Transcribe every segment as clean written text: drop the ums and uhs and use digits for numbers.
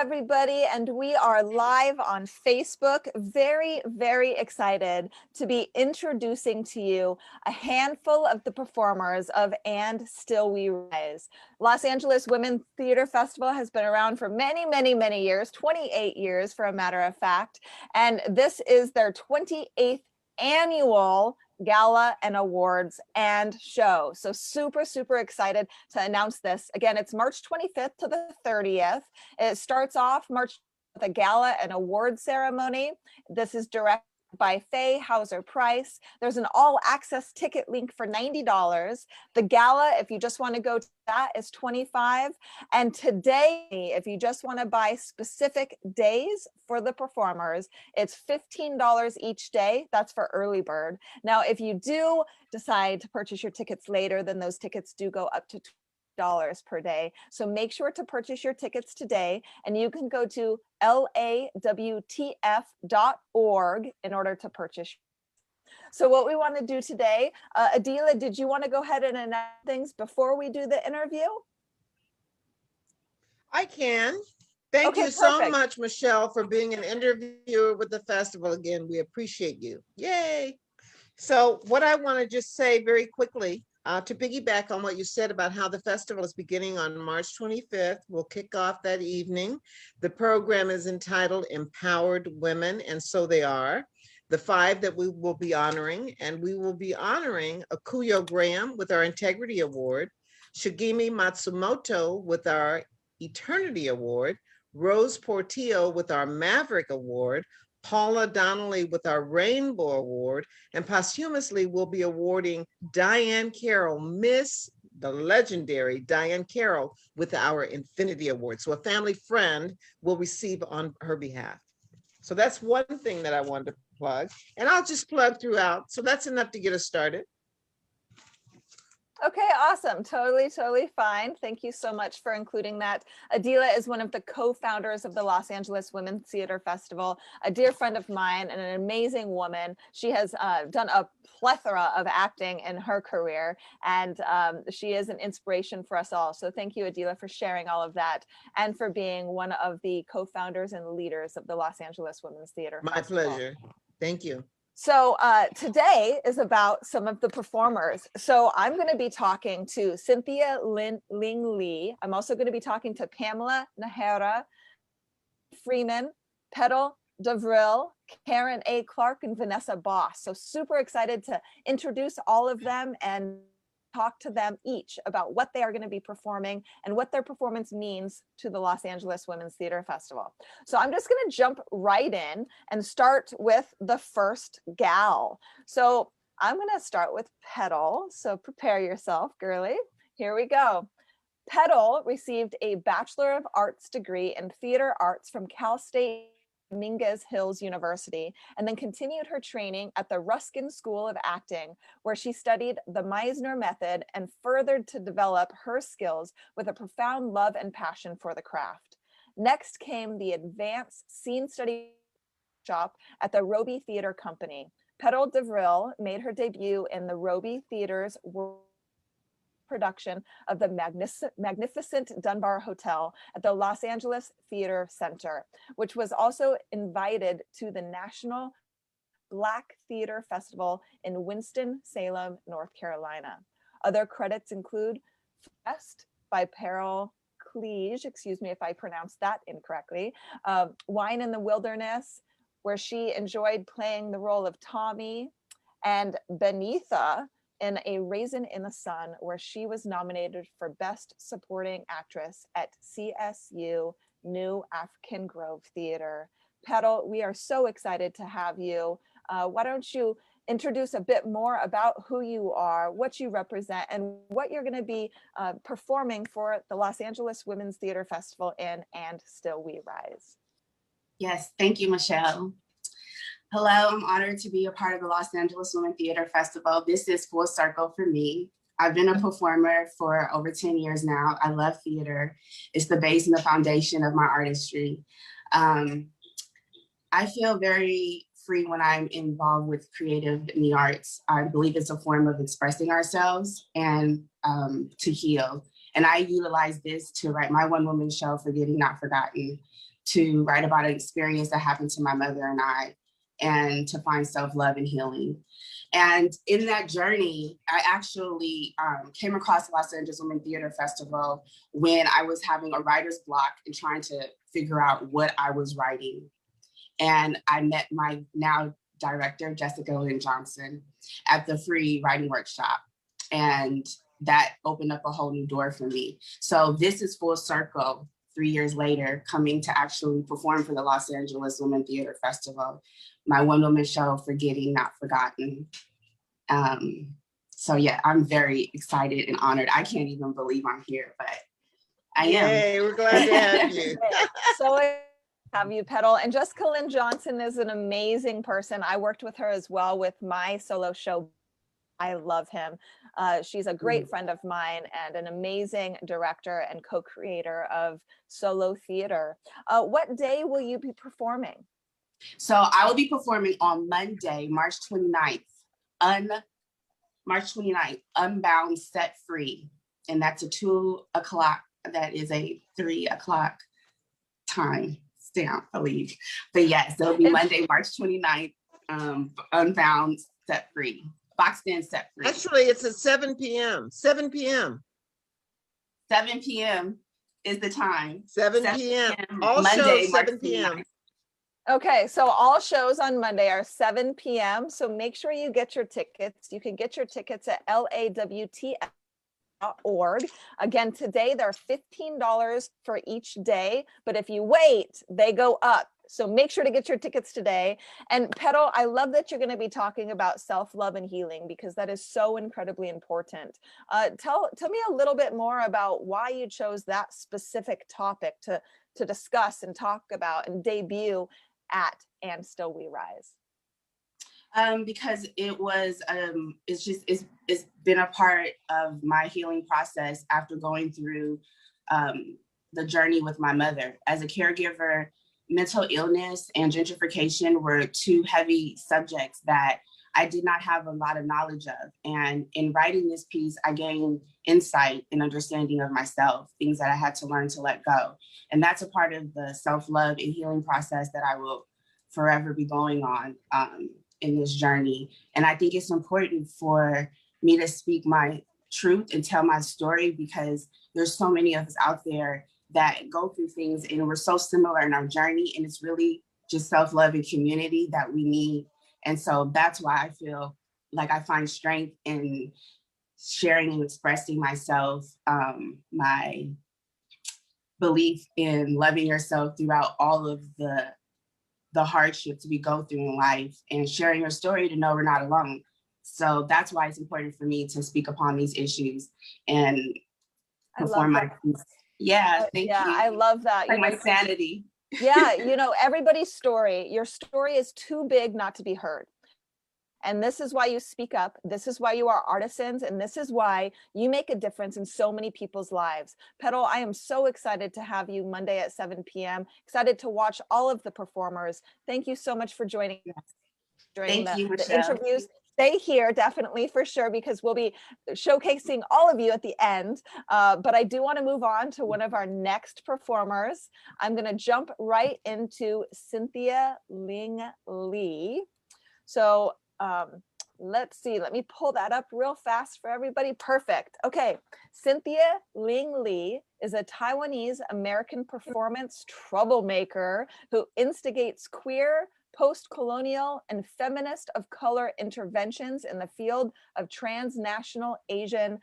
everybody, and we are live on Facebook. Very, very excited to be introducing to you a handful of the performers of And Still We Rise. Los Angeles Women Theater Festival has been around for many, many, many years, 28 years for a matter of fact, and this is their 28th annual gala and awards and show. So super, super excited to announce this. Again, it's March 25th to the 30th. It starts off March with a gala and award ceremony. This is directed by Faye Hauser Price. There's an all access ticket link for $90. The gala, if you just want to go to that, is $25. And today, if you just want to buy specific days for the performers, it's $15 each day. That's for early bird. Now, if you do decide to purchase your tickets later, then those tickets do go up to $20 per day. So make sure to purchase your tickets today, and you can go to lawtf.org in order to purchase. So what we want to do today, Adila, did you want to go ahead and announce things before we do the interview? I can. Thank you so much, Michelle, for being an interviewer with the festival. Again, we appreciate you. Yay. So what I want to just say very quickly, to piggyback on what you said about how the festival is beginning on March 25th, we'll kick off that evening. The program is entitled Empowered Women, and so they are. The 5 that we will be honoring, and we will be honoring Akuyo Graham with our Integrity Award, Shigemi Matsumoto with our Eternity Award, Rose Portillo with our Maverick Award, Paula Donnelly with our Rainbow Award, and posthumously we'll be awarding Diane Carroll, the legendary Diane Carroll, with our Infinity Award. So a family friend will receive on her behalf. So that's one thing that I wanted to plug, and I'll just plug throughout. So that's enough to get us started. Okay, awesome. Totally fine. Thank you so much for including that. Adila is one of the co-founders of the Los Angeles Women's Theater Festival, a dear friend of mine and an amazing woman. She has done a plethora of acting in her career, and she is an inspiration for us all. So thank you, Adila, for sharing all of that and for being one of the co-founders and leaders of the Los Angeles Women's Theater Festival. My pleasure. Thank you. So today is about some of the performers. So I'm going to be talking to Cynthia Ling Lee. I'm also going to be talking to Pamela Nahara, Freeman, Petal Devril, Karen A. Clark, and Vanessa Boss. So super excited to introduce all of them and talk to them each about what they are going to be performing and what their performance means to the Los Angeles Women's Theater Festival. So I'm just going to jump right in and start with the first gal. So I'm going to start with Petal. So prepare yourself, girly. Here we go. Petal received a Bachelor of Arts degree in theater arts from Cal State Dominguez Hills University, and then continued her training at the Ruskin School of Acting, where she studied the Meisner method and furthered to develop her skills with a profound love and passion for the craft. Next came the Advanced Scene Study Shop at the Roby Theater Company. Petal Devril made her debut in the Roby Theater's production of the magnificent Dunbar Hotel at the Los Angeles Theater Center, which was also invited to the National Black Theater Festival in Winston-Salem, North Carolina. Other credits include Fest by Pearl Clige, excuse me if I pronounced that incorrectly, Wine in the Wilderness, where she enjoyed playing the role of Tommy, and Benitha in A Raisin in the Sun, where she was nominated for Best Supporting Actress at CSU New African Grove Theater. Petal, we are so excited to have you. Why don't you introduce a bit more about who you are, what you represent, and what you're going to be performing for the Los Angeles Women's Theater Festival in And Still We Rise. Yes, thank you, Michelle. Hello, I'm honored to be a part of the Los Angeles Women Theater Festival. This is full circle for me. I've been a performer for over 10 years now. I love theater. It's the base and the foundation of my artistry. I feel very free when I'm involved with creative in the arts. I believe it's a form of expressing ourselves and to heal. And I utilize this to write my one-woman show, Forgetting Not Forgotten, to write about an experience that happened to my mother and I, and to find self-love and healing. And in that journey, I actually came across the Los Angeles Women Theater Festival when I was having a writer's block and trying to figure out what I was writing. And I met my now director, Jessica Lynn Johnson, at the free writing workshop. And that opened up a whole new door for me. So this is full circle, 3 years later, coming to actually perform for the Los Angeles Women Theater Festival, my one-woman show, Forgetting Not Forgotten. So yeah, I'm very excited and honored. I can't even believe I'm here, but I am. Yay, we're glad to have you. So have you, Petal. And Jessica Lynn Johnson is an amazing person. I worked with her as well with my solo show. I love him. She's a great friend of mine and an amazing director and co-creator of solo theater. What day will you be performing? So I will be performing on Monday, March 29th, Unbound Set Free. And that's a 2 o'clock, that is a 3 o'clock time stamp, I believe. But yes, it'll be Monday, March 29th, Unbound Set Free. Boxed in, set free. Actually, it's at 7 p.m. 7 p.m. 7 p.m. is the time. 7 p.m. All Monday, shows 7 p.m. Okay, so all shows on Monday are 7 p.m. So make sure you get your tickets. You can get your tickets at lawtf.org. Again, today they're $15 for each day, but if you wait, they go up. So make sure to get your tickets today. And Petal, I love that you're going to be talking about self-love and healing, because that is so incredibly important. Tell me a little bit more about why you chose that specific topic to discuss and talk about and debut at And Still We Rise. Because it was, it's been a part of my healing process after going through the journey with my mother. As a caregiver, mental illness and gentrification were two heavy subjects that I did not have a lot of knowledge of. And in writing this piece, I gained insight and understanding of myself, things that I had to learn to let go. And that's a part of the self-love and healing process that I will forever be going on in this journey. And I think it's important for me to speak my truth and tell my story, because there's so many of us out there that go through things and we're so similar in our journey, and it's really just self-love and community that we need. And so that's why I feel like I find strength in sharing and expressing myself, my belief in loving yourself throughout all of the hardships we go through in life, and sharing your story to know we're not alone. So that's why it's important for me to speak upon these issues and perform my piece. Yeah, thank you. I love that. Like my sanity. Yeah, everybody's story, your story is too big not to be heard. And this is why you speak up. This is why you are artisans. And this is why you make a difference in so many people's lives. Petal, I am so excited to have you Monday at 7 p.m. Excited to watch all of the performers. Thank you so much for joining us during the interviews. Stay here, definitely, for sure, because we'll be showcasing all of you at the end. But I do want to move on to one of our next performers. I'm going to jump right into Cynthia Ling Lee. So let's see, let me pull that up real fast for everybody. Perfect. Okay, Cynthia Ling Lee is a Taiwanese American performance troublemaker who instigates queer, post-colonial, and feminist of color interventions in the field of transnational Asian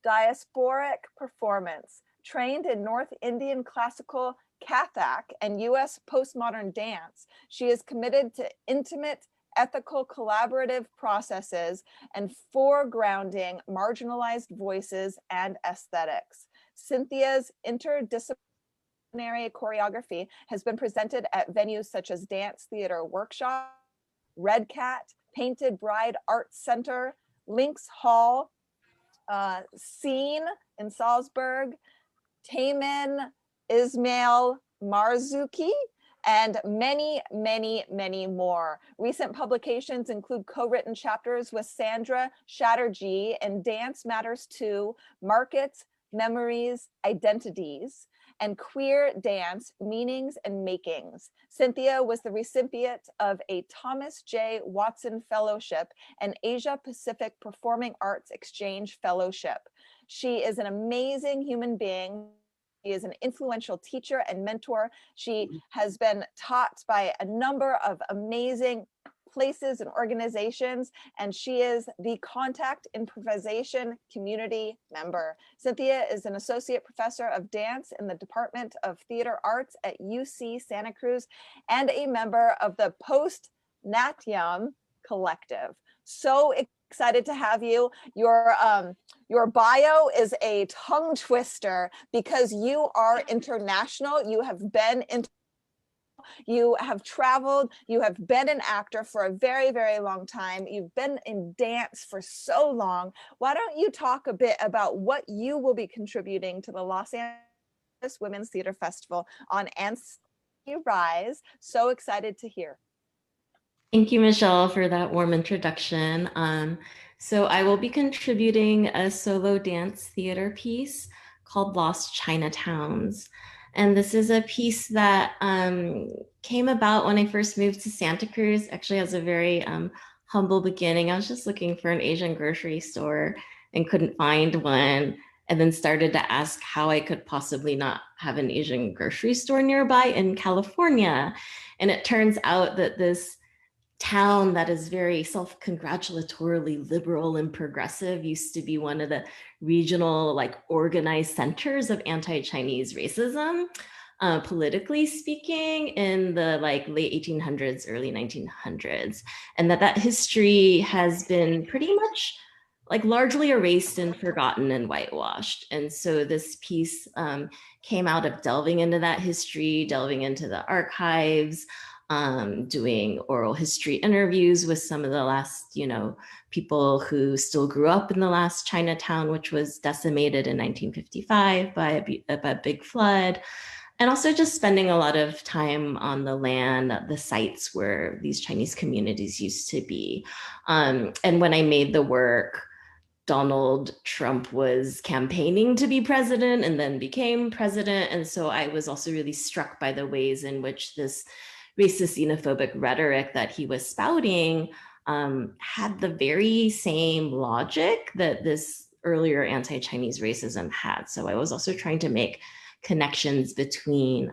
diasporic performance. Trained in North Indian classical Kathak and US postmodern dance, she is committed to intimate, ethical, collaborative processes and foregrounding marginalized voices and aesthetics. Cynthia's interdisciplinary choreography has been presented at venues such as Dance Theater Workshop, Red Cat, Painted Bride Art Center, Lynx Hall, Scene in Salzburg, Taman Ismail Marzuki, and many, many, many more. Recent publications include co-written chapters with Sandra Chatterjee in Dance Matters 2, Markets, Memories, Identities, and Queer Dance, Meanings and Makings. Cynthia was the recipient of a Thomas J. Watson Fellowship and Asia Pacific Performing Arts Exchange Fellowship. She is an amazing human being. She is an influential teacher and mentor. She has been taught by a number of amazing places and organizations, and she is the Contact Improvisation Community member. Cynthia is an associate professor of dance in the Department of Theater Arts at UC Santa Cruz and a member of the Post Natyam Collective. So excited to have you. Your bio is a tongue twister because you are international. You have been in, you have traveled, you have been an actor for a very, very long time. You've been in dance for so long. Why don't you talk a bit about what you will be contributing to the Los Angeles Women's Theater Festival on Ancestry Rise? So excited to hear. Thank you, Michelle, for that warm introduction. So I will be contributing a solo dance theater piece called Lost Chinatowns. And this is a piece that came about when I first moved to Santa Cruz. Actually has a very humble beginning. I was just looking for an Asian grocery store and couldn't find one, and then started to ask how I could possibly not have an Asian grocery store nearby in California. And it turns out that this town that is very self-congratulatorily liberal and progressive used to be one of the regional, like, organized centers of anti-Chinese racism, politically speaking, in the late 1800s, early 1900s, and that history has been pretty much largely erased and forgotten and whitewashed. And so this piece came out of delving into that history, delving into the archives, doing oral history interviews with some of the last, people who still grew up in the last Chinatown, which was decimated in 1955 by a big flood. And also just spending a lot of time on the land, the sites where these Chinese communities used to be. And when I made the work, Donald Trump was campaigning to be president and then became president. And so I was also really struck by the ways in which this racist, xenophobic rhetoric that he was spouting had the very same logic that this earlier anti-Chinese racism had. So I was also trying to make connections between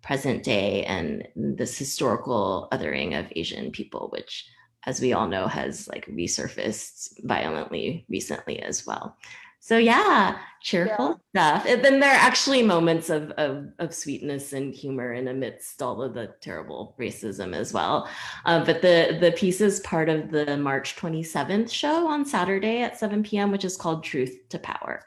present day and this historical othering of Asian people, which, as we all know, has resurfaced violently recently as well. So yeah, cheerful stuff. And then there are actually moments of sweetness and humor in amidst all of the terrible racism as well. But the piece is part of the March 27th show on Saturday at 7 p.m., which is called Truth to Power.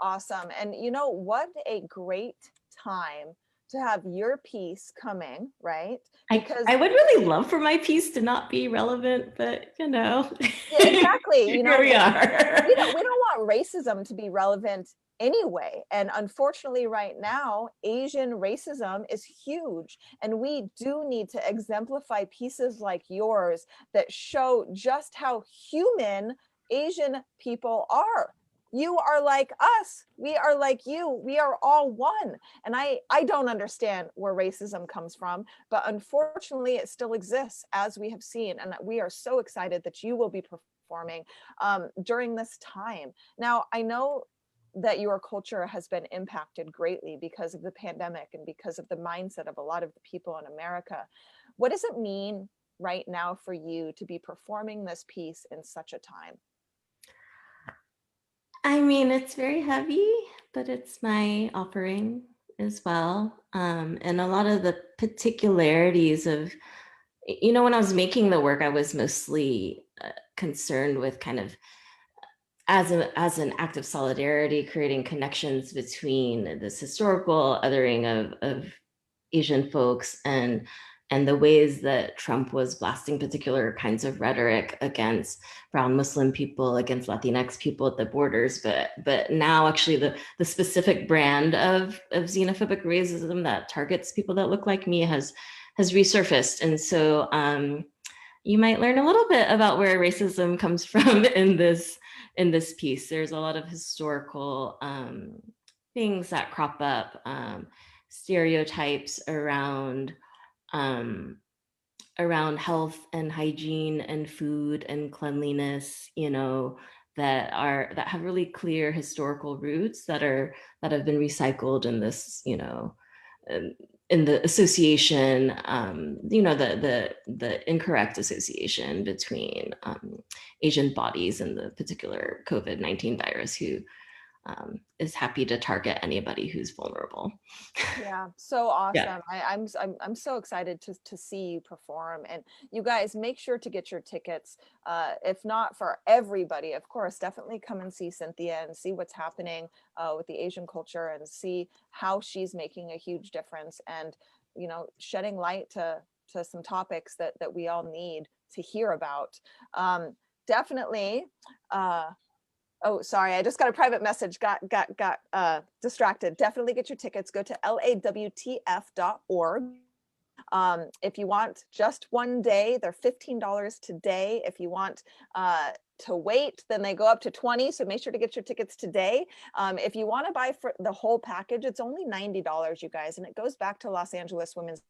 Awesome. And what a great time to have your piece coming, right? Because I would really love for my piece to not be relevant, but Yeah, exactly. Here we are. We don't want racism to be relevant anyway. And unfortunately, right now, Asian racism is huge. And we do need to exemplify pieces like yours that show just how human Asian people are. You are like us. We are like you. We are all one. And I don't understand where racism comes from, but unfortunately it still exists, as we have seen. And we are so excited that you will be performing during this time. Now, I know that your culture has been impacted greatly because of the pandemic and because of the mindset of a lot of the people in America. What does it mean right now for you to be performing this piece in such a time? I mean, it's very heavy, but it's my offering as well. And a lot of the particularities of, when I was making the work, I was mostly concerned with kind of, as an act of solidarity, creating connections between this historical othering of Asian folks and the ways that Trump was blasting particular kinds of rhetoric against brown Muslim people, against Latinx people at the borders. But now actually the specific brand of xenophobic racism that targets people that look like me has resurfaced. And so you might learn a little bit about where racism comes from in this piece. There's a lot of historical things that crop up, stereotypes um, around health and hygiene and food and cleanliness, that have really clear historical roots that have been recycled in this, um, in the association, the incorrect association between Asian bodies and the particular COVID-19 virus, who is happy to target anybody who's vulnerable. Yeah, so Yeah. awesome. I'm so excited to see you perform. And you guys make sure to get your tickets. If not for everybody, of course, definitely come and see Cynthia and see what's happening with the Asian culture and see how she's making a huge difference and, shedding light to some topics that we all need to hear about. Definitely. Oh, sorry, I just got a private message, got distracted. Definitely get your tickets. Go to lawtf.org. If you want just one day, they're $15 today. If you want to wait, then they go up to 20. So make sure to get your tickets today. If you want to buy for the whole package, it's only $90, you guys. And it goes back to Los Angeles Women's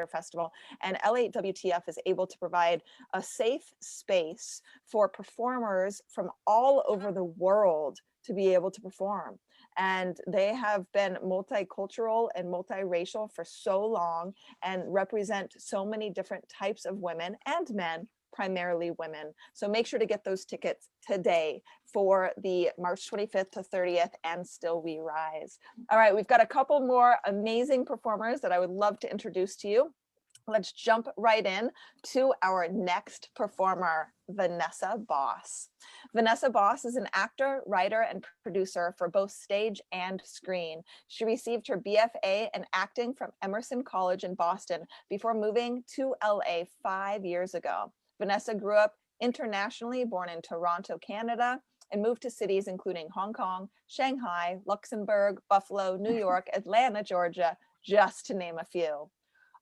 Festival, and LAWTF is able to provide a safe space for performers from all over the world to be able to perform. And they have been multicultural and multiracial for so long and represent so many different types of women and men, primarily women. So make sure to get those tickets today for the March 25th to 30th and Still We Rise. All right, we've got a couple more amazing performers that I would love to introduce to you. Let's jump right in to our next performer, Vanessa Boss. Vanessa Boss is an actor, writer, and producer for both stage and screen. She received her BFA in acting from Emerson College in Boston before moving to LA 5 years ago. Vanessa grew up internationally, born in Toronto, Canada, and moved to cities including Hong Kong, Shanghai, Luxembourg, Buffalo, New York, Atlanta, Georgia, just to name a few.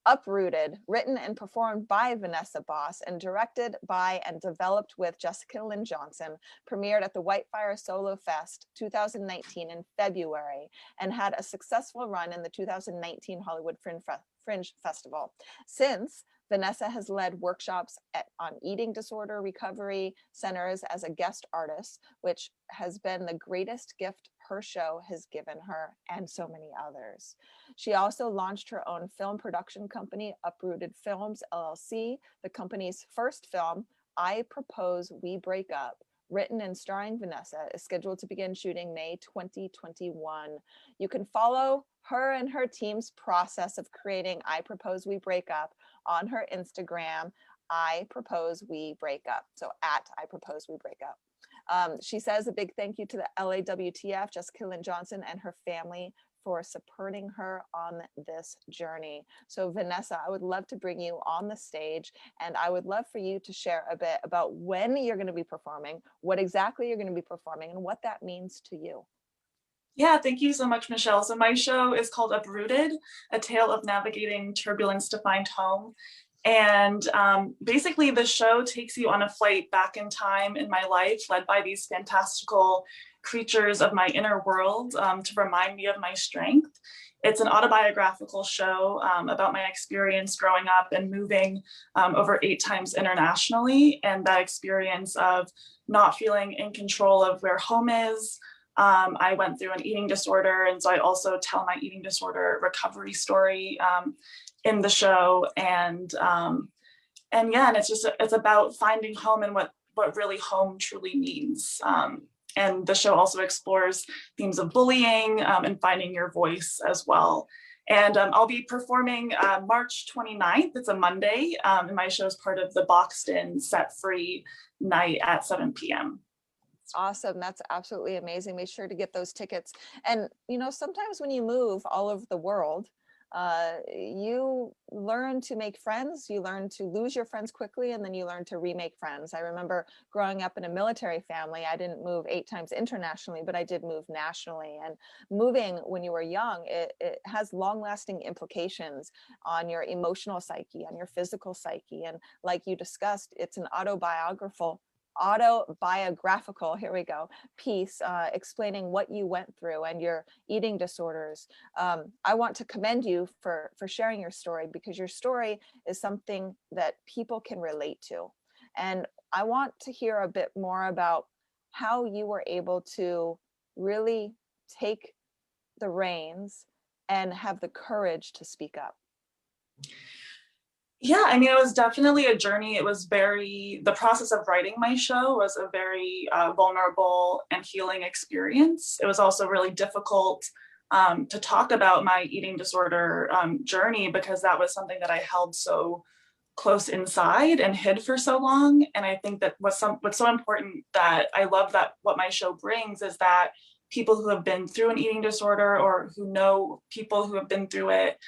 Uprooted, written and performed by Vanessa Boss and directed by and developed with Jessica Lynn Johnson, premiered at the Whitefire Solo Fest 2019 in February and had a successful run in the 2019 Hollywood Fringe Festival. Since, Vanessa has led workshops on eating disorder recovery centers as a guest artist, which has been the greatest gift her show has given her and so many others. She also launched her own film production company, Uprooted Films, LLC. The company's first film, I Propose We Break Up, written and starring Vanessa, is scheduled to begin shooting May 2021. You can follow her and her team's process of creating I Propose We Break Up on her Instagram, I Propose We Break Up. So at I Propose We Break Up. She says a big thank you to the LAWTF, Jessica Lynn Johnson, and her family for supporting her on this journey. So Vanessa, I would love to bring you on the stage, and I would love for you to share a bit about when you're going to be performing, what exactly you're going to be performing, and what that means to you. Yeah, thank you so much, Michelle. So my show is called Uprooted, A Tale of Navigating Turbulence to Find Home. And basically the show takes you on a flight back in time in my life, led by these fantastical creatures of my inner world to remind me of my strength. It's an autobiographical show about my experience growing up and moving over 8 times internationally, and that experience of not feeling in control of where home is. I went through an eating disorder, and so I also tell my eating disorder recovery story in the show. And yeah, and it's about finding home and what really home truly means. And the show also explores themes of bullying and finding your voice as well. And I'll be performing March 29th. It's a Monday. And my show is part of the Boxed In Set Free night at 7 p.m. Awesome. That's absolutely amazing. Make sure to get those tickets. And, sometimes when you move all over the world, you learn to make friends, you learn to lose your friends quickly, and then you learn to remake friends. I remember growing up in a military family. I didn't move 8 times internationally, but I did move nationally. And moving when you were young, it has long-lasting implications on your emotional psyche, on your physical psyche. And like you discussed, it's an autobiographical, here we go, piece explaining what you went through and your eating disorders. I want to commend you for sharing your story, because your story is something that people can relate to. And I want to hear a bit more about how you were able to really take the reins and have the courage to speak up. Yeah, I mean, it was definitely a journey. It was the process of writing my show was a very vulnerable and healing experience. It was also really difficult to talk about my eating disorder journey, because that was something that I held so close inside and hid for so long. And I think that what's so important, that I love that what my show brings, is that people who have been through an eating disorder or who know people who have been through it,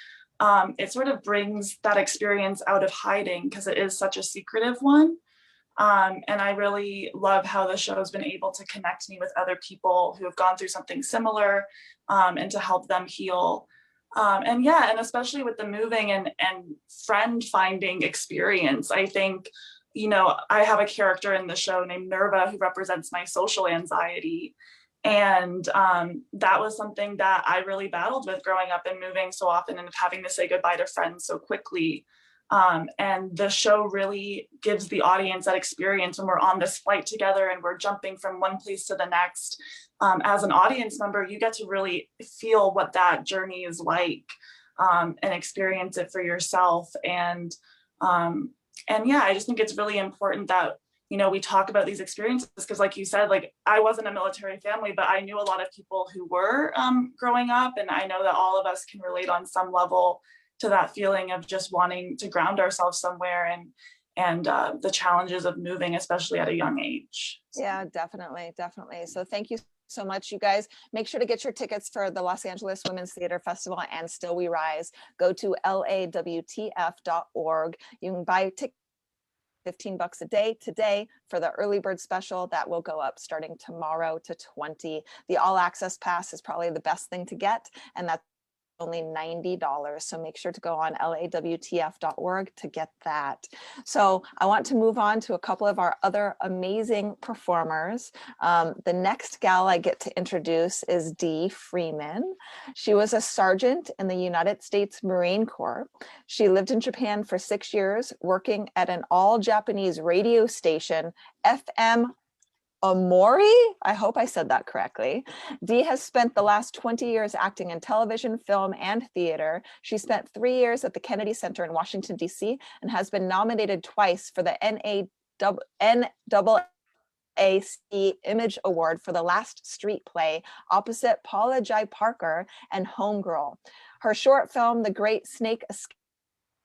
it sort of brings that experience out of hiding, because it is such a secretive one. And I really love how the show has been able to connect me with other people who have gone through something similar, and to help them heal. And yeah, and especially with the moving and friend finding experience, I think, I have a character in the show named Nerva who represents my social anxiety. And that was something that I really battled with growing up and moving so often and having to say goodbye to friends so quickly. And the show really gives the audience that experience when we're on this flight together and we're jumping from one place to the next. As an audience member, you get to really feel what that journey is like, and experience it for yourself. And yeah, I just think it's really important that we talk about these experiences, because like you said, like I wasn't a military family, but I knew a lot of people who were growing up. And I know that all of us can relate on some level to that feeling of just wanting to ground ourselves somewhere, and the challenges of moving, especially at a young age. Yeah, definitely. So thank you so much, you guys. Make sure to get your tickets for the Los Angeles Women's Theater Festival and Still We Rise. Go to lawtf.org. You can buy tickets $15 a day today for the early bird special that will go up starting tomorrow to 20. The all access pass is probably the best thing to get, and that's only $90. So make sure to go on lawtf.org to get that. So I want to move on to a couple of our other amazing performers. The next gal I get to introduce is Dee Freeman. She was a sergeant in the United States Marine Corps. She lived in Japan for 6 years, working at an all Japanese radio station, FM Omori, I hope I said that correctly. Dee has spent the last 20 years acting in television, film, and theater. She spent 3 years at the Kennedy Center in Washington, D.C., and has been nominated twice for the NAAC Image Award for the last street play opposite Paula Jai Parker and Homegirl. Her short film, The Great Snake Escape,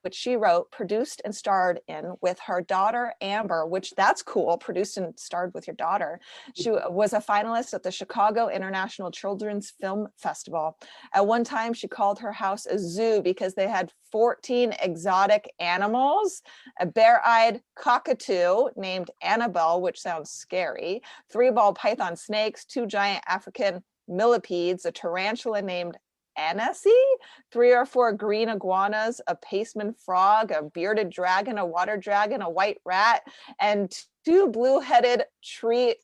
which she wrote, produced, and starred in with her daughter, Amber, which that's cool, produced and starred with your daughter. She was a finalist at the Chicago International Children's Film Festival. At one time, she called her house a zoo because they had 14 exotic animals, a bear-eyed cockatoo named Annabelle, which sounds scary, 3 ball python snakes, 2 giant African millipedes, a tarantula named Annecy, 3 or 4 green iguanas, a paceman frog, a bearded dragon, a water dragon, a white rat, and 2 blue-headed tree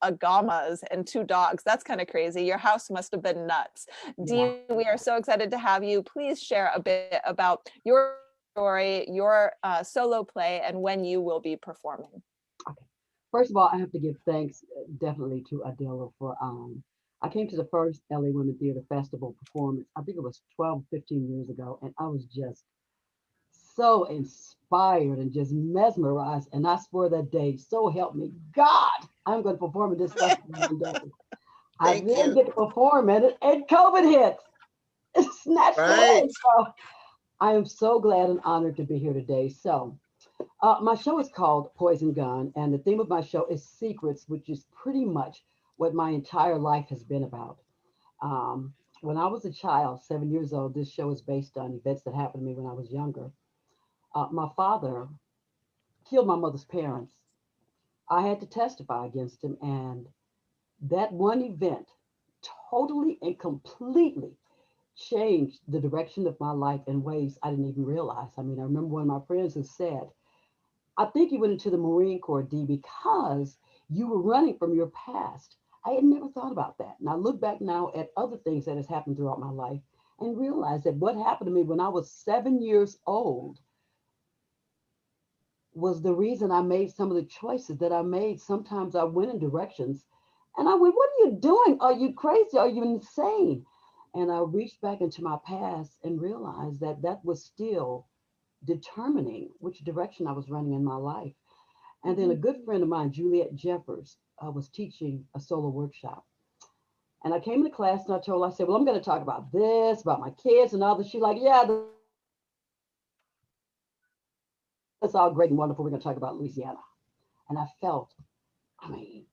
agamas and 2 dogs. That's kind of crazy. Your house must have been nuts. Dee, we are so excited to have you. Please share a bit about your story, your solo play, and when you will be performing. Okay. First of all, I have to give thanks definitely to Adela for I came to the first LA Women Theater Festival performance. I think it was 12, 15 years ago. And I was just so inspired and just mesmerized. And I swore that day, so help me God, I'm going to perform at this festival one day. I didn't get to perform at it, and COVID hit. It snatched away. So I am so glad and honored to be here today. So my show is called Poison Gun, and the theme of my show is secrets, which is pretty much what my entire life has been about. When I was a child, 7 years old, this show is based on events that happened to me when I was younger. My father killed my mother's parents. I had to testify against him, and that one event totally and completely changed the direction of my life in ways I didn't even realize. I mean, I remember one of my friends who said, I think you went into the Marine Corps, Dee, because You were running from your past. I had never thought about that. And I look back now at other things that has happened throughout my life and realize that what happened to me when I was 7 years old was the reason I made some of the choices that I made. Sometimes I went in directions and I went, what are you doing? Are you crazy? Are you insane? And I reached back into my past and realized that that was still determining which direction I was running in my life. And then a good friend of mine, Juliet Jeffers, was teaching a solo workshop. And I came into class and I told her, I said, well, I'm going to talk about this, about my kids and all this. She's like, yeah, that's all great and wonderful. We're going to talk about Louisiana. And I felt, I mean,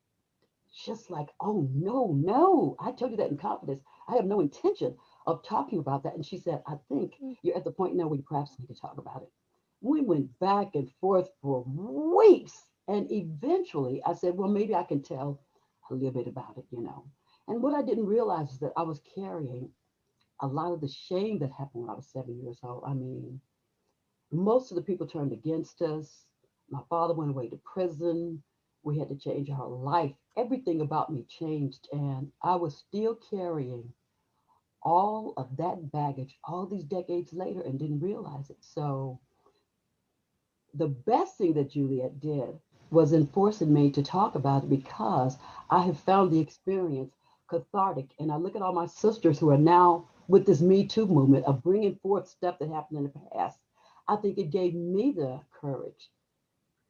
just like, oh, no, no. I told you that in confidence. I have no intention of talking about that. And she said, I think you're at the point now where you perhaps need to talk about it. We went back and forth for weeks. And eventually I said, well, maybe I can tell a little bit about it, you know. And what I didn't realize is that I was carrying a lot of the shame that happened when I was 7 years old. I mean, most of the people turned against us. My father went away to prison. We had to change our life. Everything about me changed. And I was still carrying all of that baggage all these decades later and didn't realize it. So the best thing that Juliet did was in forcing me to talk about it because I have found the experience cathartic. And I look at all my sisters who are now with this Me Too movement of bringing forth stuff that happened in the past. I think it gave me the courage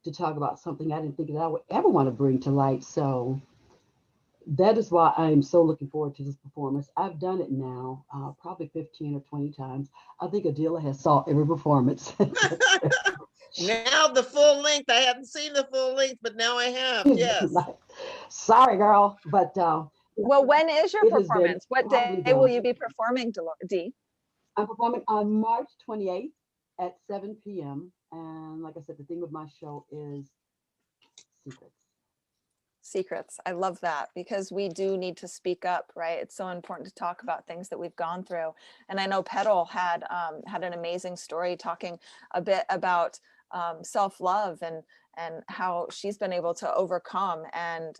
to talk about something I didn't think that I would ever want to bring to light. So that is why I am so looking forward to this performance. I've done it now, probably 15 or 20 times. I think Adila has saw every performance. Now the full length. I haven't seen the full length, but now I have. Yes. Sorry, girl, but Well, when is your it has been performance? What day probably will the. you be performing, Dee? I'm performing on March 28th at 7 p.m. And like I said, the theme of my show is secrets. Secrets. I love that because we do need to speak up, right? It's so important to talk about things that we've gone through. And I know Petal had an amazing story talking a bit about self-love and how she's been able to overcome and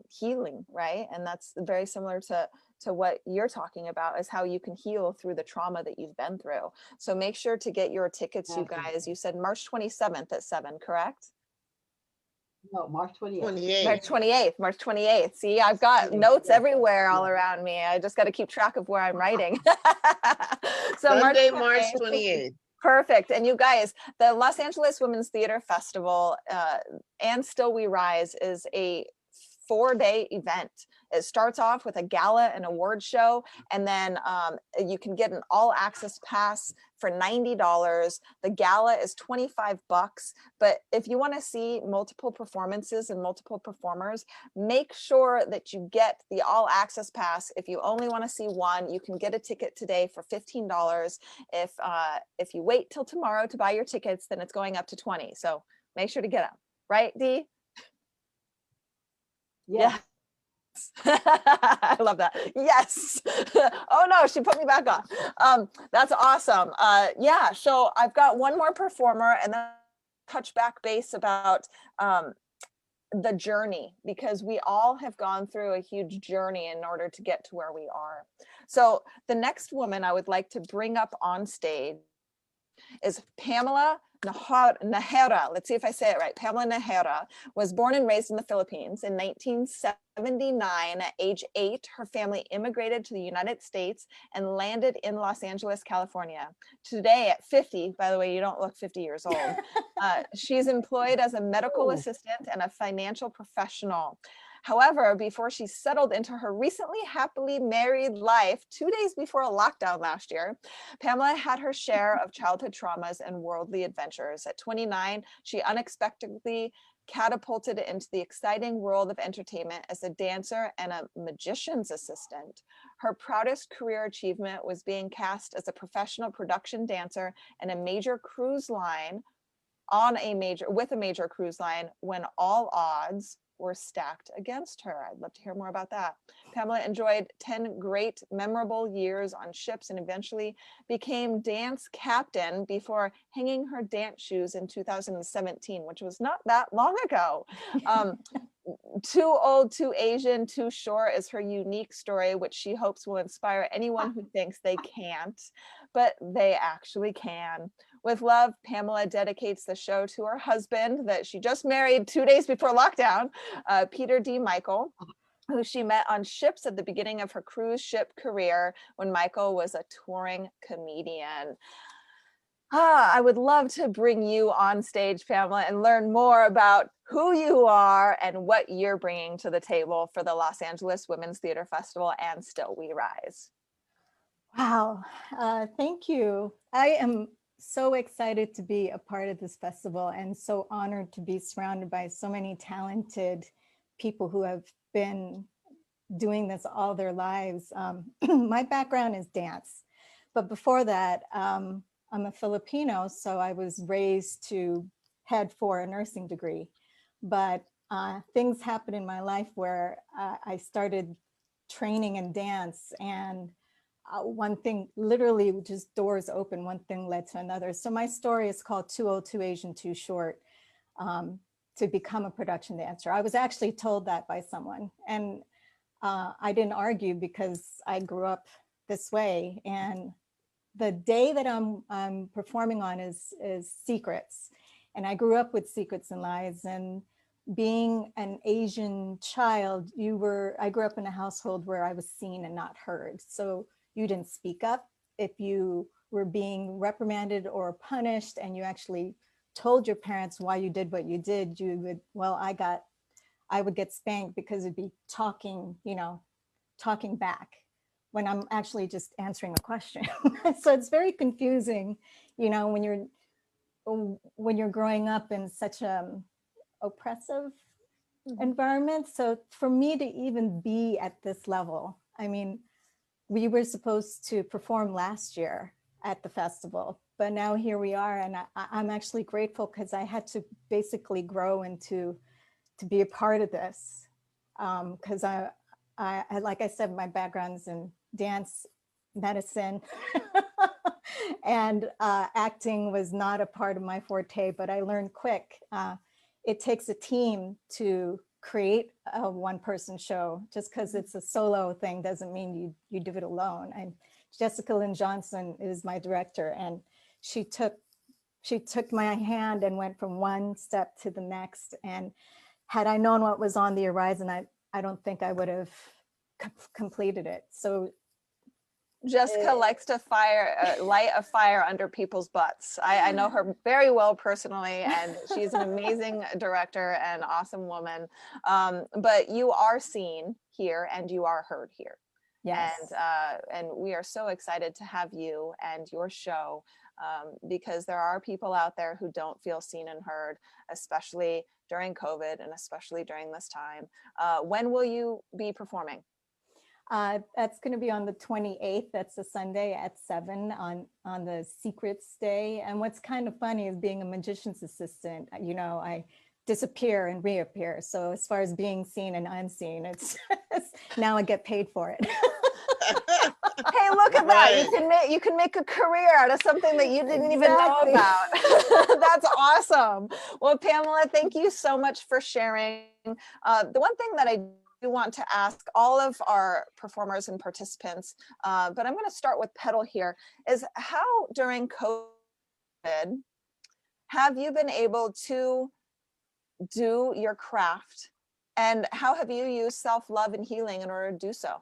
healing, right? And that's very similar to what you're talking about, is how you can heal through the trauma that you've been through. So make sure to get your tickets, you guys. You said March 27th at 7, correct? No, March 28th. 28th. March 28th. See, I've got notes everywhere all around me. I just got to keep track of where I'm writing. So Sunday, March 28th. Perfect. And you guys, the Los Angeles Women's Theater Festival and Still We Rise is a 4-day event. It starts off with a gala and award show, and then you can get an all access pass for $90. The gala is $25, but if you want to see multiple performances and multiple performers, make sure that you get the all access pass. If you only want to see one, you can get a ticket today for $15. If you wait till tomorrow to buy your tickets, then it's going up to $20. So make sure to get them, right, Dee? Yes. I love that. Yes. Oh no, she put me back on. That's awesome. Yeah, so I've got one more performer and then touch back base about the journey, because we all have gone through a huge journey in order to get to where we are. So the next woman I would like to bring up on stage is Pamela Najera. Let's see if I say it right. Pamela Najera was born and raised in the Philippines in 1979. At age 8, her family immigrated to the United States and landed in Los Angeles, California. Today at 50, by the way, you don't look 50 years old, she's employed as a medical assistant and a financial professional. However, before she settled into her recently happily married life 2 days before a lockdown last year, Pamela had her share of childhood traumas and worldly adventures. At 29, she unexpectedly catapulted into the exciting world of entertainment as a dancer and a magician's assistant. Her proudest career achievement was being cast as a professional production dancer in a major cruise line with a major cruise line when all odds were stacked against her. I'd love to hear more about that. Pamela enjoyed 10 great, memorable years on ships and eventually became dance captain before hanging her dance shoes in 2017, which was not that long ago. Too Old, Too Asian, Too Short is her unique story, which she hopes will inspire anyone who thinks they can't, but they actually can. With love, Pamela dedicates the show to her husband that she just married 2 days before lockdown, Peter D. Michael, who she met on ships at the beginning of her cruise ship career when Michael was a touring comedian. I would love to bring you on stage, Pamela, and learn more about who you are and what you're bringing to the table for the Los Angeles Women's Theater Festival and Still We Rise. Wow, thank you. I am so excited to be a part of this festival and so honored to be surrounded by so many talented people who have been doing this all their lives. My background is dance, but before that, I'm a Filipino, so I was raised to head for a nursing degree. But things happened in my life where I started training in dance, and one thing, literally just doors open, one thing led to another. So my story is called Too Old, Too Asian, Too Short, to become a production dancer. I was actually told that by someone, and I didn't argue because I grew up this way. And the day that I'm performing on is Secrets. And I grew up with Secrets and Lies. And being an Asian child, I grew up in a household where I was seen and not heard. So you didn't speak up if you were being reprimanded or punished, and you actually told your parents why you did what you did, you would, well, I would get spanked because it'd be talking back when I'm actually just answering a question. So it's very confusing, when you're growing up in such a oppressive environment. So for me to even be at this level, I mean, we were supposed to perform last year at the festival, but now here we are, and I'm actually grateful because I had to basically grow to be a part of this, because I like I said, my background's in dance, medicine, and acting was not a part of my forte, but I learned quick. It takes a team to create a one-person show. Just because it's a solo thing doesn't mean you do it alone. And Jessica Lynn Johnson is my director, and she took my hand and went from one step to the next. And had I known what was on the horizon, I don't think I would have completed it. So Jessica likes to light a fire under people's butts. I know her very well personally, and she's an amazing director and awesome woman. But you are seen here and you are heard here. Yes. And we are so excited to have you and your show, because there are people out there who don't feel seen and heard, especially during COVID and especially during this time. When will you be performing? That's going to be on the 28th. That's a Sunday at 7 on the Secrets Day. And what's kind of funny is being a magician's assistant, I disappear and reappear. So as far as being seen and unseen, it's now I get paid for it. Hey, look at that. You can make a career out of something that you didn't even know about. That's awesome. Well, Pamela, thank you so much for sharing. The one thing that I want to ask all of our performers and participants, but I'm going to start with Petal here, is how during COVID have you been able to do your craft, and how have you used self-love and healing in order to do so?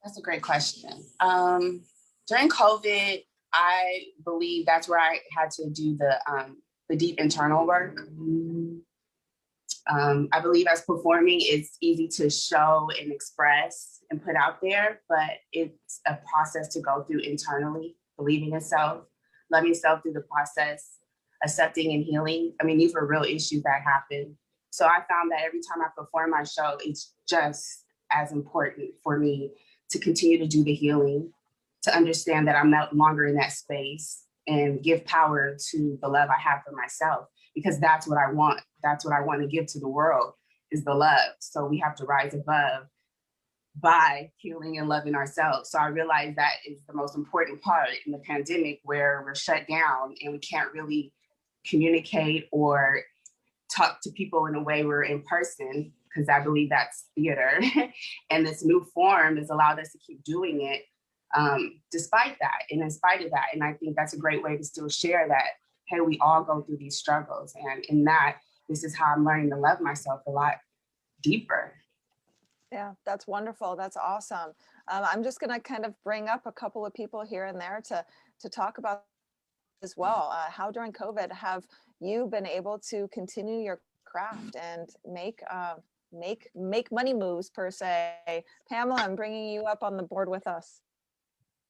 That's a great question. During COVID, I believe that's where I had to do the deep internal work. I believe as performing, it's easy to show and express and put out there, but it's a process to go through internally, believing in self, loving yourself through the process, accepting and healing. I mean, these were real issues that happened. So I found that every time I perform my show, it's just as important for me to continue to do the healing, to understand that I'm no longer in that space, and give power to the love I have for myself, because that's what I want. That's what I want to give to the world, is the love. So we have to rise above by healing and loving ourselves. So I realized that is the most important part in the pandemic, where we're shut down and we can't really communicate or talk to people in a way we're in person, because I believe that's theater. And this new form has allowed us to keep doing it despite that and in spite of that. And I think that's a great way to still share that, hey, we all go through these struggles. And in that, this is how I'm learning to love myself a lot deeper. Yeah, that's wonderful. That's awesome. I'm just going to kind of bring up a couple of people here and there to talk about as well. How during COVID have you been able to continue your craft and make money moves per se? Pamela, I'm bringing you up on the board with us.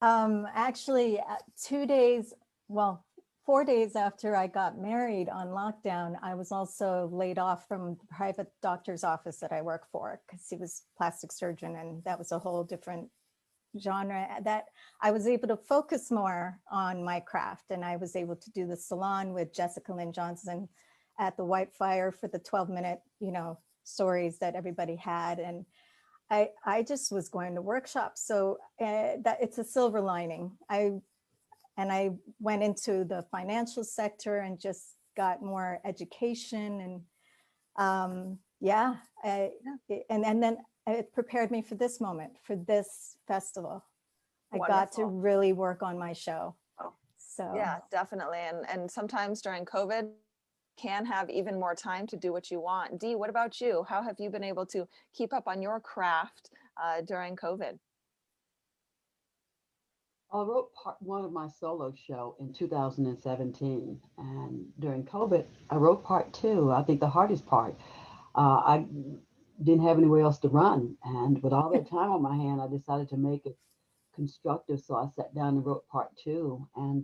Actually, 2 days, well, 4 days after I got married on lockdown, I was also laid off from the private doctor's office that I work for, because he was plastic surgeon, and that was a whole different genre that I was able to focus more on my craft. And I was able to do the salon with Jessica Lynn Johnson at the White Fire for the 12-minute, stories that everybody had. And I just was going to workshops. So that it's a silver lining. I went into the financial sector and just got more education, and and then it prepared me for this moment, for this festival. I got to Wonderful. really work on my show. Oh, So yeah, definitely. And sometimes during COVID, can have even more time to do what you want. Dee, what about you? How have you been able to keep up on your craft during COVID? I wrote one of my solo show in 2017, and during COVID, I wrote part two. I think the hardest part. I didn't have anywhere else to run, and with all that time on my hand, I decided to make it constructive. So I sat down and wrote part two, and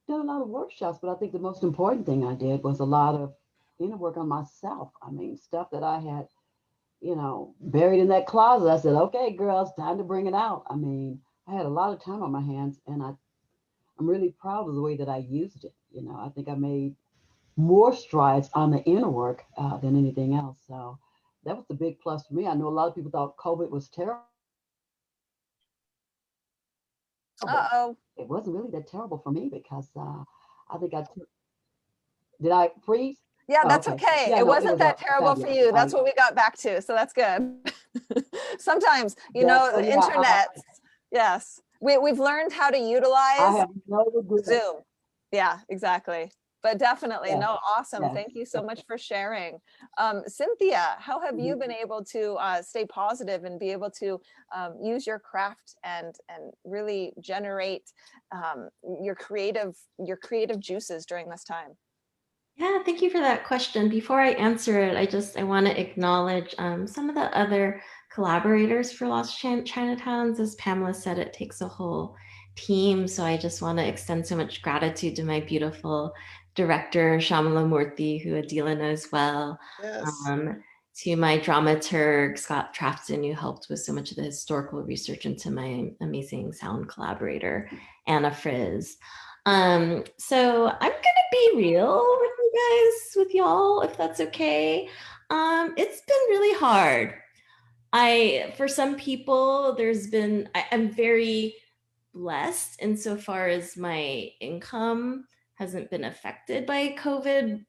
done a lot of workshops. But I think the most important thing I did was a lot of inner work on myself. I mean, stuff that I had, buried in that closet. I said, okay, girls, time to bring it out. I mean, I had a lot of time on my hands, and I'm really proud of the way that I used it. I think I made more strides on the inner work than anything else. So that was the big plus for me. I know a lot of people thought COVID was terrible. Uh-oh. It wasn't really that terrible for me because I think did I freeze? Yeah, Oh, that's okay. okay. Yeah, It no, it wasn't was that terrible for fabulous. you. That's what we got back to. So that's good. Sometimes, So the yeah, internet. Yes. We've learned how to I utilize have no regret. Zoom. Yeah, exactly. But definitely, Yes, no, awesome. yes. Thank you so much for sharing. Cynthia, how have you been able to stay positive and be able to use your craft and really generate your creative juices during this time? Yeah, thank you for that question. Before I answer it, I want to acknowledge some of the other collaborators for Lost Chinatowns. As Pamela said, it takes a whole team. So I just want to extend so much gratitude to my beautiful director, Shamala Murthy, who Adila knows well. Yes. To my dramaturg, Scott Trafton, who helped with so much of the historical research, and to my amazing sound collaborator, Anna Frizz. So I'm gonna be real with you guys, with y'all, if that's okay. It's been really hard. For some people, I'm very blessed insofar as my income hasn't been affected by COVID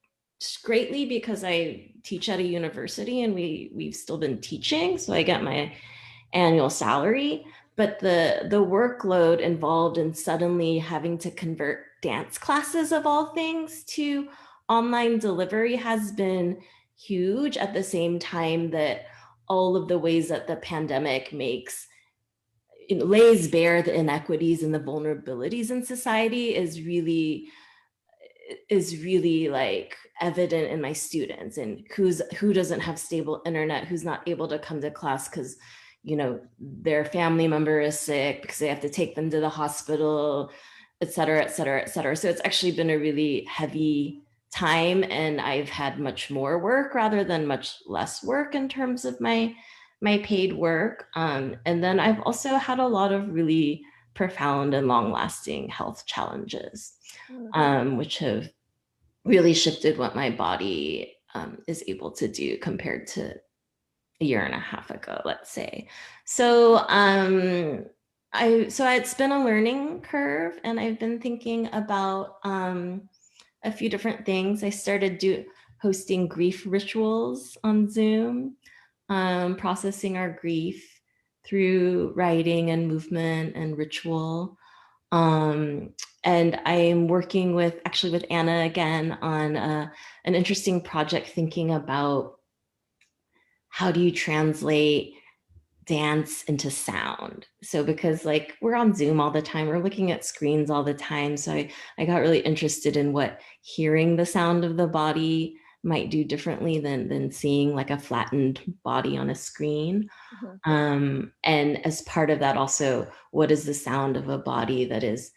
greatly, because I teach at a university and we've still been teaching. So I get my annual salary, but the workload involved in suddenly having to convert dance classes of all things to online delivery has been huge, at the same time that all of the ways that the pandemic lays bare the inequities and the vulnerabilities in society is really like evident in my students, and who doesn't have stable internet, who's not able to come to class because their family member is sick, because they have to take them to the hospital, et cetera, et cetera, et cetera. So it's actually been a really heavy time, and I've had much more work rather than much less work in terms of my paid work. And then I've also had a lot of really profound and long-lasting health challenges, which have really shifted what my body is able to do compared to a year and a half ago, let's say. So it's been a learning curve, and I've been thinking about a few different things. I started hosting grief rituals on Zoom, processing our grief through writing and movement and ritual. And I'm working with Anna again on an interesting project thinking about how do you translate dance into sound. So because like we're on Zoom all the time, we're looking at screens all the time. So I got really interested in what hearing the sound of the body might do differently than seeing like a flattened body on a screen. And as part of that also, what is the sound of a body that is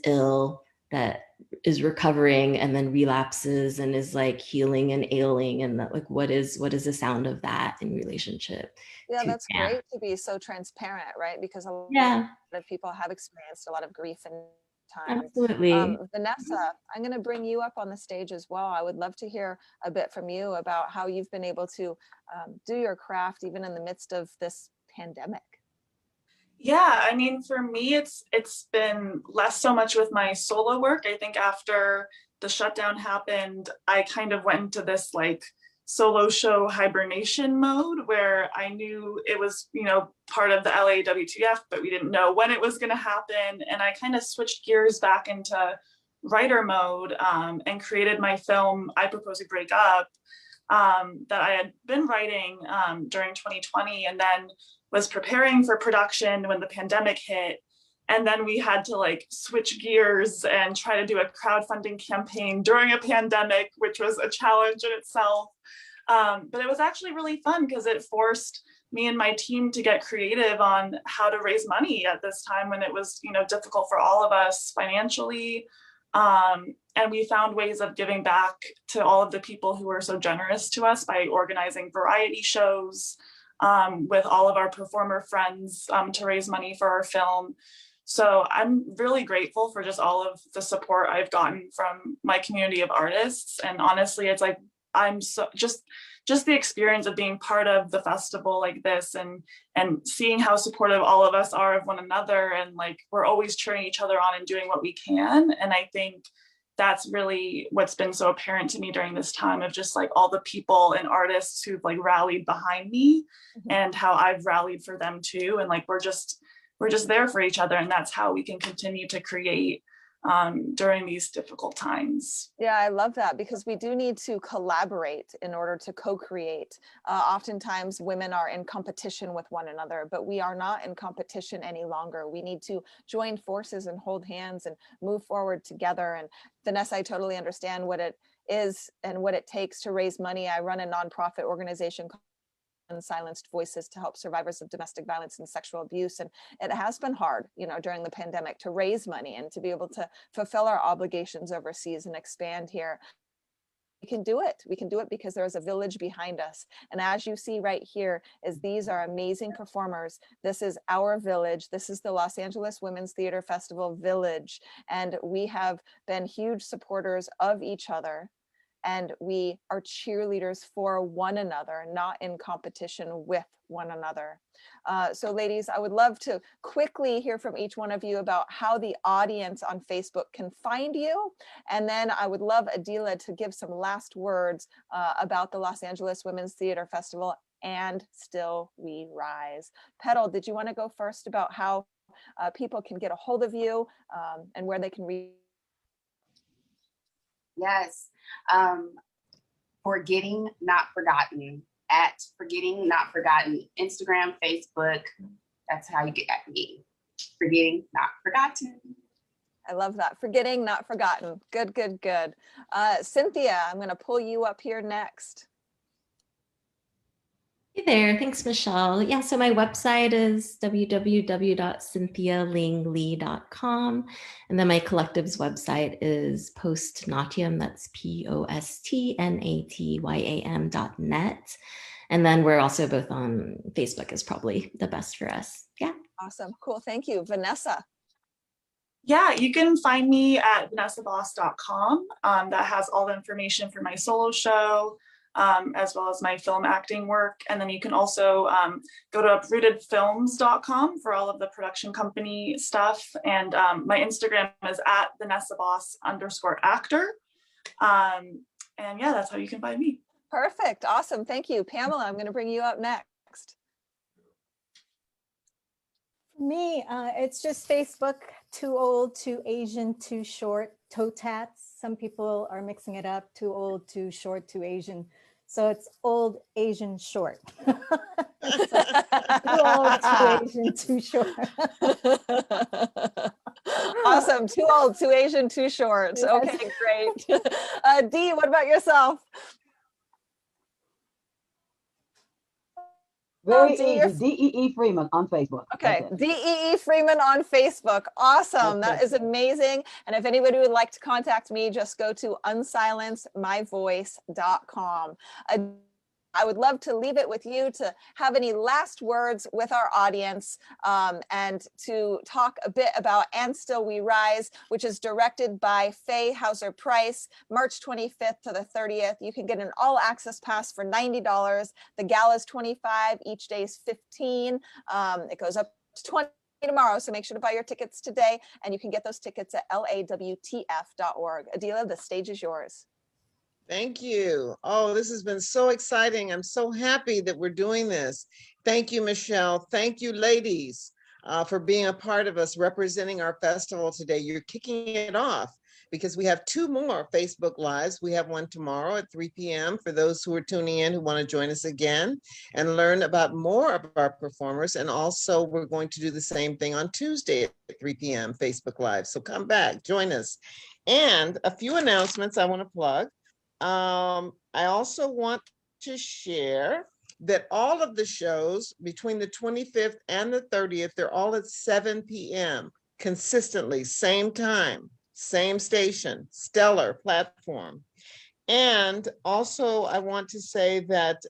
ill, that is recovering and then relapses and is like healing and ailing, and that like what is the sound of that in relationship Yeah, to that's dance? great to be so transparent, right? Because a lot Yeah, of people have experienced a lot of grief and time. absolutely. Vanessa, I'm going to bring you up on the stage as well. I would love to hear a bit from you about how you've been able to do your craft even in the midst of this pandemic. Yeah, I mean, for me, it's been less so much with my solo work. I think after the shutdown happened, I kind of went into this like solo show hibernation mode where I knew it was, you know, part of the LAWTF, but we didn't know when it was going to happen. And I kind of switched gears back into writer mode and created my film, I Propose We Break Up, that I had been writing during 2020, and then was preparing for production when the pandemic hit. And then we had to like switch gears and try to do a crowdfunding campaign during a pandemic, which was a challenge in itself. But it was actually really fun because it forced me and my team to get creative on how to raise money at this time when it was, you know, difficult for all of us financially. And we found ways of giving back to all of the people who were so generous to us by organizing variety shows with all of our performer friends to raise money for our film. So I'm really grateful for just all of the support I've gotten from my community of artists. And honestly, it's like, I'm so just the experience of being part of the festival like this and seeing how supportive all of us are of one another. And like, we're always cheering each other on and doing what we can. And I think that's really what's been so apparent to me during this time of just like all the people and artists who've like rallied behind me and how I've rallied for them too. And like, we're just there for each other. And that's how we can continue to create during these difficult times. Yeah, I love that because we do need to collaborate in order to co-create. Oftentimes women are in competition with one another, but we are not in competition any longer. We need to join forces and hold hands and move forward together. And Vanessa, I totally understand what it is and what it takes to raise money. I run a nonprofit organization called Silenced Voices to help survivors of domestic violence and sexual abuse. And it has been hard, you know, during the pandemic to raise money and to be able to fulfill our obligations overseas and expand here. We can do it. We can do it because there's a village behind us. And as you see right here, is these are amazing performers. This is our village. This is the Los Angeles Women's Theater Festival Village. And we have been huge supporters of each other. And we are cheerleaders for one another, not in competition with one another. So ladies, I would love to quickly hear from each one of you about how the audience on Facebook can find you. And then I would love Adila to give some last words about the Los Angeles Women's Theater Festival and Still We Rise. Petal, did you want to go first about how people can get a hold of you and where they can read? Yes. Forgetting Not Forgotten, at Forgetting Not Forgotten, Instagram, Facebook. That's how you get at me. Forgetting Not Forgotten. I love that. Forgetting Not Forgotten. Good, good, good. Cynthia, I'm going to pull you up here next. Hey there, thanks, Michelle. Yeah, so my website is www.cynthialingley.com. And then my collective's website is Postnatyam, that's postnatyam.net. And then we're also both on Facebook is probably the best for us. Yeah. Awesome, cool, thank you. Vanessa. Yeah, you can find me at vanessaboss.com. That has all the information for my solo show, as well as my film acting work. And then you can also go to uprootedfilms.com for all of the production company stuff. And my Instagram is at vanessaboss_actor. And yeah, that's how you can find me. Perfect. Awesome. Thank you. Pamela, I'm going to bring you up next. For me, it's just Facebook, too old, too Asian, too short, toe tats. Some people are mixing it up, too old, too short, too Asian. So it's old, Asian, short. So, too old, too Asian, too short. Awesome. Too old, too Asian, too short. Yes. Okay, great. Dee, what about yourself? Very Dee, you're easy. DEE Freeman on Facebook. okay. That's it. DEE Freeman on Facebook. Awesome. That's That is amazing. And if anybody would like to contact me, just go to unsilencemyvoice.com. I would love to leave it with you to have any last words with our audience, and to talk a bit about And Still We Rise, which is directed by Faye Hauser Price, March 25th to the 30th. You can get an all access pass for $90. The gala is $25, each day is $15. It goes up to $20 tomorrow, so make sure to buy your tickets today, and you can get those tickets at lawtf.org. Adila, the stage is yours. Thank you. Oh, this has been so exciting. I'm so happy that we're doing this. Thank you, Michelle. Thank you, ladies, for being a part of us representing our festival today. You're kicking it off because we have 2 more Facebook Lives. We have one tomorrow at 3 p.m. for those who are tuning in who want to join us again and learn about more of our performers. And also, we're going to do the same thing on Tuesday at 3 p.m. Facebook Live. So come back, join us. And a few announcements I want to plug. I also want to share that all of the shows between the 25th and the 30th, they're all at 7 p.m. consistently, same time, same station, stellar platform. And also I want to say that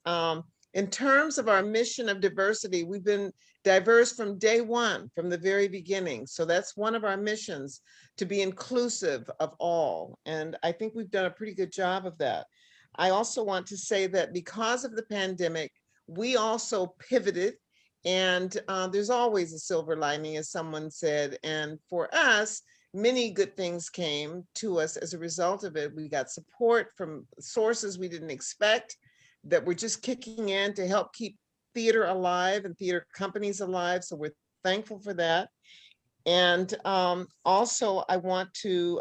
in terms of our mission of diversity, we've been diverse from day one, from the very beginning. So that's one of our missions, to be inclusive of all. And I think we've done a pretty good job of that. I also want to say that because of the pandemic, we also pivoted, and there's always a silver lining, as someone said. And for us, many good things came to us as a result of it. We got support from sources we didn't expect that were just kicking in to help keep theater alive and theater companies alive. So we're thankful for that. And also I want to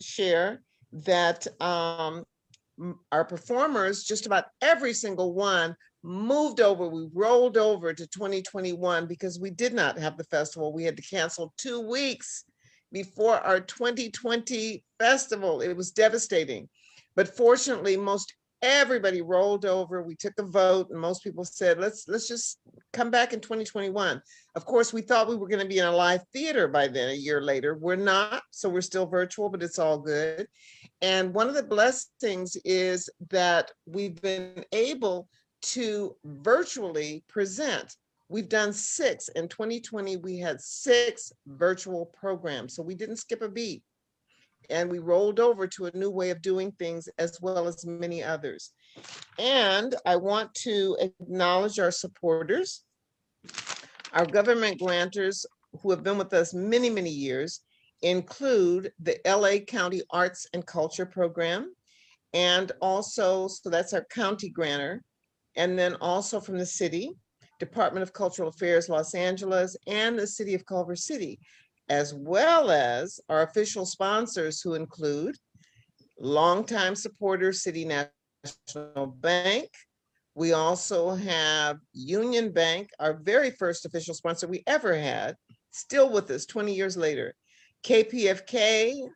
share that our performers, just about every single one, moved over. We rolled over to 2021 because we did not have the festival. We had to cancel 2 weeks before our 2020 festival. It was devastating. But fortunately, most everybody rolled over. We took a vote, and most people said, let's just come back in 2021. Of course, we thought we were going to be in a live theater by then, a year later. We're not, so we're still virtual, but it's all good. And one of the blessings is that we've been able to virtually present. We've done 6. In 2020, we had 6 virtual programs, so we didn't skip a beat. And we rolled over to a new way of doing things, as well as many others. And I want to acknowledge our supporters, our government grantors who have been with us many, many years, include the LA County Arts and Culture Program. And also, so that's our county grantor. And then also from the city, Department of Cultural Affairs, Los Angeles, and the city of Culver City, as well as our official sponsors, who include longtime supporters, City National Bank. We also have Union Bank, our very first official sponsor we ever had, still with us 20 years later. KPFK,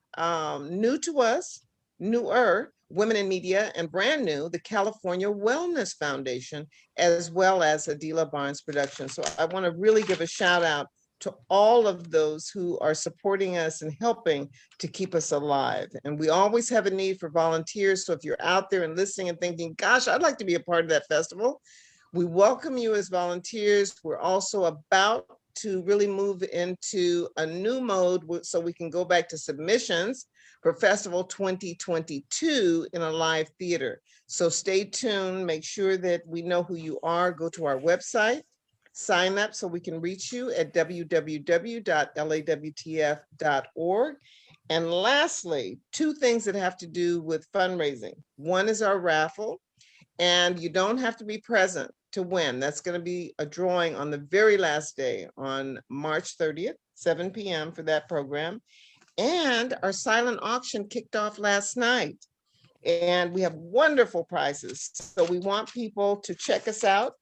new to us, newer, Women in Media, and brand new, the California Wellness Foundation, as well as Adila Barnes Productions. So I want to really give a shout out to all of those who are supporting us and helping to keep us alive. And we always have a need for volunteers. So if you're out there and listening and thinking, gosh, I'd like to be a part of that festival, we welcome you as volunteers. We're also about to really move into a new mode so we can go back to submissions for Festival 2022 in a live theater. So stay tuned, make sure that we know who you are, go to our website, sign up so we can reach you at www.lawtf.org. And lastly, two things that have to do with fundraising. One is our raffle, and you don't have to be present to win. That's going to be a drawing on the very last day on March 30th, 7 p.m. for that program. And our silent auction kicked off last night, and we have wonderful prizes. So we want people to check us out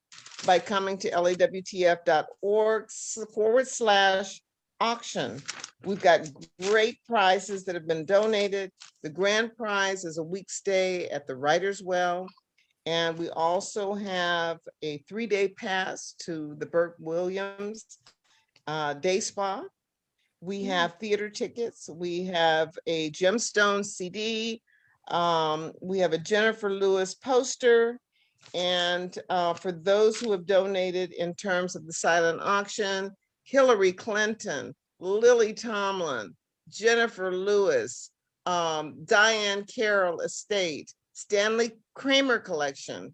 by coming to lawtf.org/auction. We've got great prizes that have been donated. The grand prize is a week stay at the Writer's Well. And we also have a 3-day pass to the Burke Williams Day Spa. We have theater tickets. We have a Gemstone CD. We have a Jennifer Lewis poster. And for those who have donated in terms of the silent auction, Hillary Clinton, Lily Tomlin, Jennifer Lewis, Diane Carroll Estate, Stanley Kramer Collection,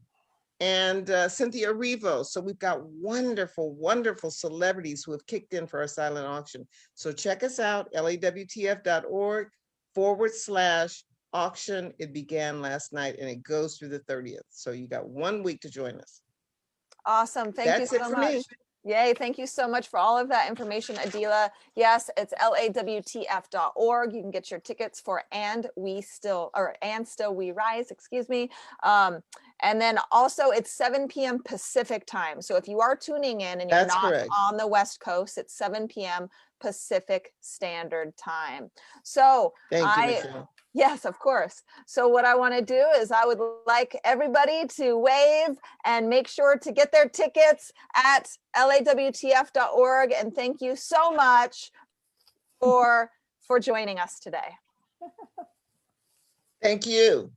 and Cynthia Erivo. So we've got wonderful, wonderful celebrities who have kicked in for our silent auction. So check us out, lawtf.org/auction. It began last night and it goes through the 30th. So you got 1 week to join us. Awesome. Thank you so much. Yay. Thank you so much for all of that information, Adila. Yes, it's lawtf.org. You can get your tickets for And Still We Rise, excuse me. And then also it's 7 p.m. Pacific time. So if you are tuning in and you're That's not correct. on the West Coast, it's 7 p.m. Pacific Standard Time. So Thank you, Michelle. Yes, of course. So what I want to do is I would like everybody to wave and make sure to get their tickets at lawtf.org. And thank you so much for joining us today. Thank you.